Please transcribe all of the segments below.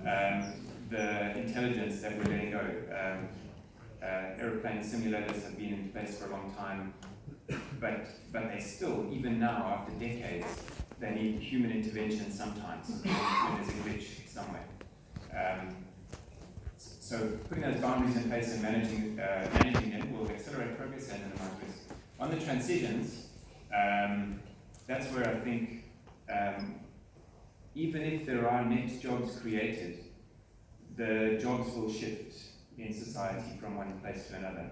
the intelligence that we're letting go. Aeroplane simulators have been in place for a long time, but they still, even now after decades, they need human intervention sometimes when there's a glitch somewhere. So putting those boundaries in place and managing them will accelerate progress and minimize risk. On the transitions, that's where I think even if there are net jobs created, the jobs will shift in society from one place to another.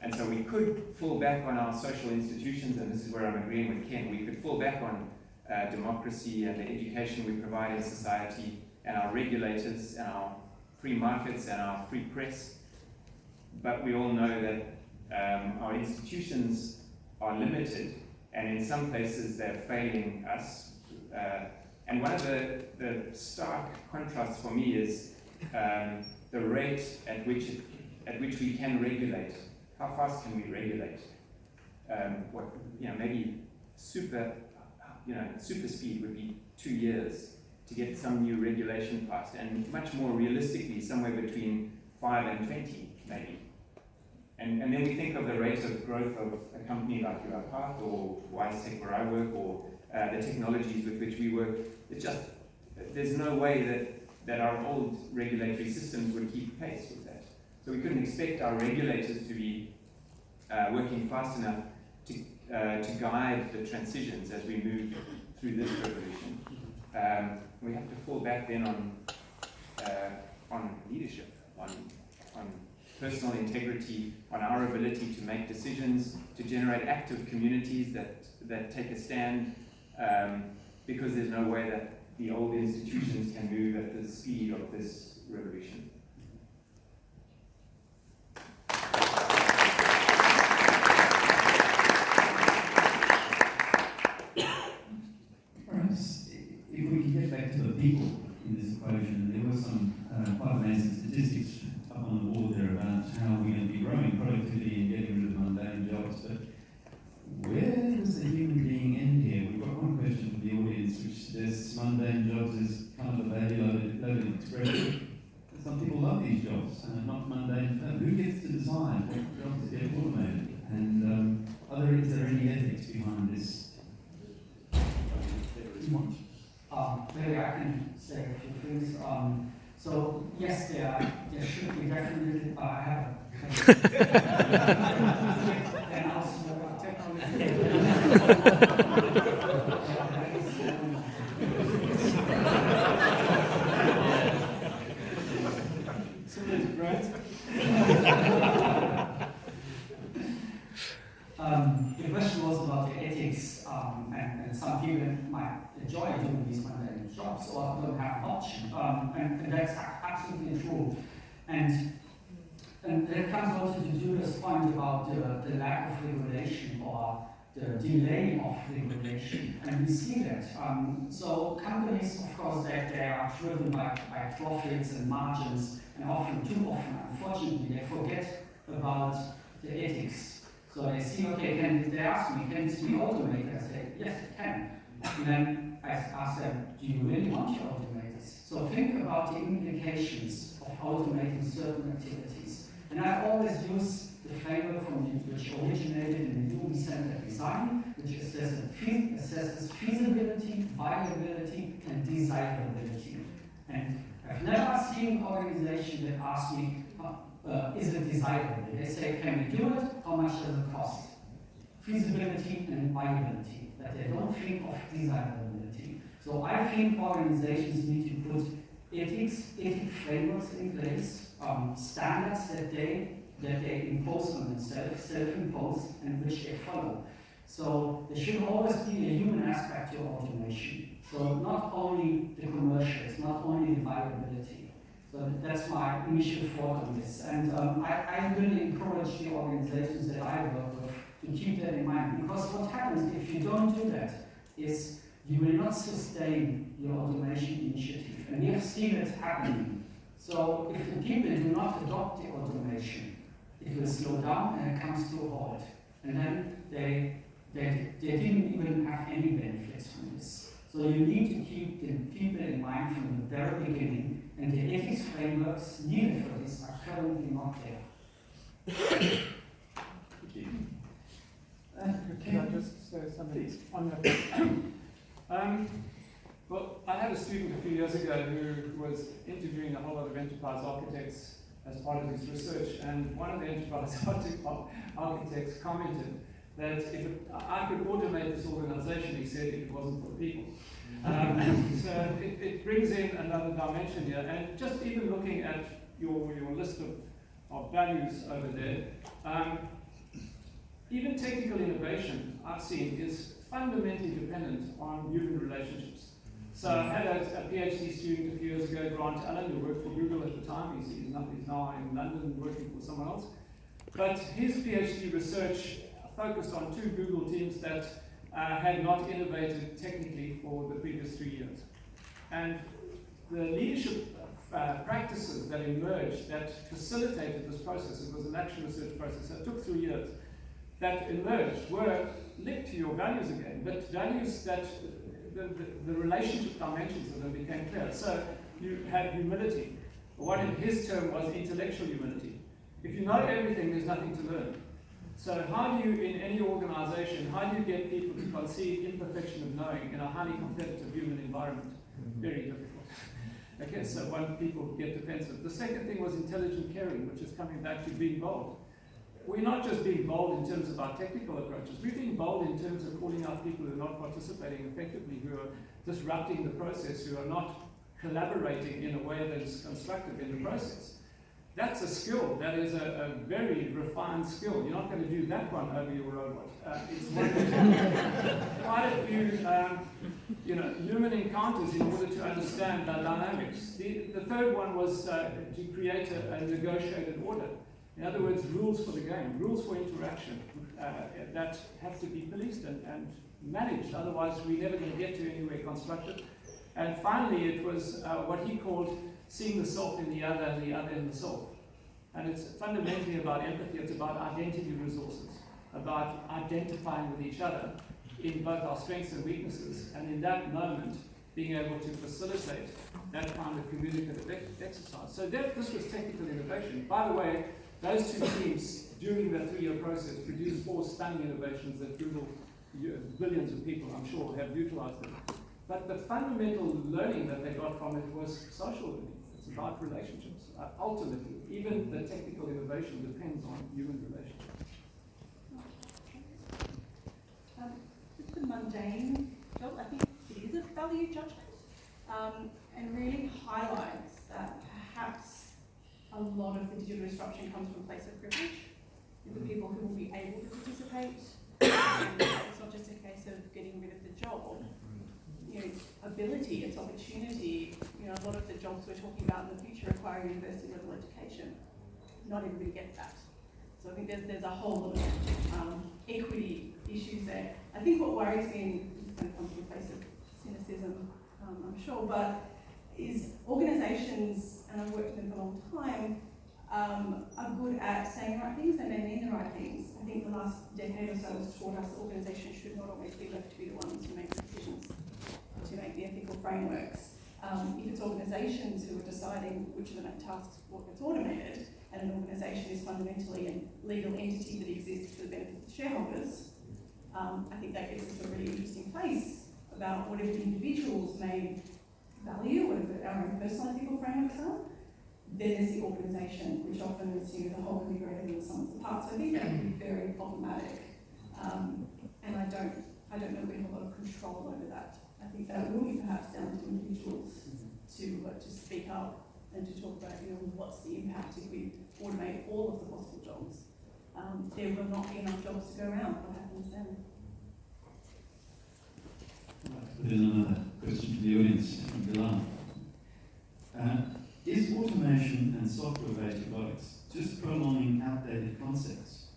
And so we could fall back on our social institutions, and this is where I'm agreeing with Ken. We could fall back on democracy and the education we provide in society, and our regulators, and our free markets, and our free press. But we all know that our institutions are limited, and in some places they're failing us. And one of the stark contrasts for me is the rate at which we can regulate. How fast can we regulate? Maybe super speed would be 2 years to get some new regulation passed, and much more realistically, somewhere between 5 and 20, maybe. And then we think of the rate of growth of a company like UiPath or WiseTech where I work, or the technologies with which we work. It's just, there's no way that our old regulatory systems would keep pace with that. So we couldn't expect our regulators to be working fast enough to guide the transitions as we move through this revolution. We have to fall back then on leadership, on personal integrity, on our ability to make decisions, to generate active communities that take a stand, because there's no way that the old institutions can move at the speed of this revolution. Perhaps if we can get back to the people in this equation, there were some quite amazing statistics up on the board there about how we're going to be growing productivity and getting rid of mundane jobs. But where does the human being end here? We've got one question from the audience which says mundane jobs is kind of a baby-loaded expression. Some people love these jobs, not mundane. Who gets to decide what jobs get automated? And is there any ethics behind this? Maybe I can say a few things. So yes, there should be definitely. I have and also the question was about the ethics, and some people might enjoy doing these mundane jobs or don't have an option, and that's absolutely true. And that comes also to Julia's point about the lack of regulation or the delay of regulation, and we see that. So companies, of course, they are driven by profits and margins, and too often, unfortunately, they forget about the ethics. So they see, okay, they ask me, can this be automated? I say, yes, it can. And then I ask them, do you really want to automate this? So think about the implications of automating certain activities. And I always use the framework which originated in the human-centered design, which assesses feasibility, viability, and desirability. And I've never seen an organization that asks me, is it desirable? They say, can we do it? How much does it cost? Feasibility and viability, but they don't think of desirability. So I think organizations need to put ethic frameworks in place, standards that they impose on themselves, self-impose, and which they follow. So there should always be a human aspect to automation. So not only the commercials, not only the viability. So that's my initial thought on this. And I really encourage the organizations that I work with to keep that in mind. Because what happens if you don't do that is you will not sustain your automation initiative. And we have seen it happening. So if the people do not adopt the automation, it will slow down and it comes to a halt. And then they didn't even have any benefits from this. So you need to keep the people in mind from the very beginning, and the ethics frameworks needed for this are currently not there. Can I just say something on that? Well, I had a student a few years ago who was interviewing a whole lot of enterprise architects as part of his research, and one of the enterprise architects commented that I could automate this organization, he said, if it wasn't for the people. So it brings in another dimension here, and just even looking at your list of values over there, even technical innovation, I've seen, is fundamentally dependent on human relationships. So I had a PhD student a few years ago, Grant Allen, who worked for Google at the time. He's now in London working for someone else. But his PhD research focused on 2 Google teams that had not innovated technically for the previous 3 years. And the leadership practices that emerged that facilitated this process, it was an action research process, it took 3 years, that emerged were linked to your values again, but values that the relationship dimensions of them became clear. So you had humility. What in his term was intellectual humility. If you know everything, there's nothing to learn. So how do you, in any organization, how do you get people to conceive imperfection of knowing in a highly competitive human environment? Very difficult. Okay, so when people get defensive. The second thing was intelligent caring, which is coming back to being bold. We're not just being bold in terms of our technical approaches, we're being bold in terms of calling out people who are not participating effectively, who are disrupting the process, who are not collaborating in a way that is constructive in the process. That's a skill. That is a very refined skill. You're not going to do that one over your robot. It's one that quite a few human encounters in order to understand the dynamics. The third one was to create a negotiated order. In other words, rules for the game, rules for interaction that have to be policed and managed. Otherwise, we're never going to get to anywhere constructive. And finally, it was what he called seeing the self in the other and the other in the self. And it's fundamentally about empathy. It's about identity resources, about identifying with each other in both our strengths and weaknesses. And in that moment, being able to facilitate that kind of communicative exercise. So this was technical innovation. By the way, those 2 teams, during the 3-year process, produced 4 stunning innovations that Google, billions of people, I'm sure, have utilized them. But the fundamental learning that they got from it was social learning. It's about relationships. Ultimately, even the technical innovation depends on human relationships. It's a mundane job. I think it is a value judgment, and really highlights that perhaps a lot of the digital disruption comes from a place of privilege. The people who will be able to participate. It's not just a case of getting rid of the job. It's ability, it's opportunity. A lot of the jobs we're talking about in the future require university level education. Not everybody gets that. So I think there's a whole lot of equity issues there. I think what worries me, and this is going to come from a place of cynicism, I'm sure, but is organisations, and I've worked with them for a long time, are good at saying the right things and they mean the right things. I think the last decade or so has taught us that organisations should not always be left to be the ones who make decisions, to make the ethical frameworks. If it's organisations who are deciding which of the tasks gets automated, and an organisation is fundamentally a legal entity that exists for the benefit of the shareholders, I think that gets us to a really interesting place about whatever the individuals may value, whatever our own personal ethical frameworks are. Then there's the organisation, which often is the whole can be greater than the sum of the parts. So I think that can be very problematic, and I don't know if we have a lot of control over that. I think that will be perhaps down to individuals to speak up and to talk about what's the impact if we automate all of the possible jobs. There will not be enough jobs to go around. What happens then? There's another question from the audience, Bilal. Is automation and software-based robotics just prolonging outdated concepts?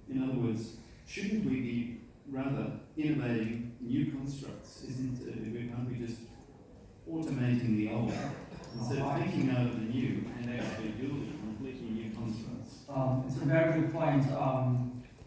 In other words, shouldn't we be rather innovating new constructs? Aren't we just automating the old instead of taking over the new and actually building completely new constructs? It's a very good point.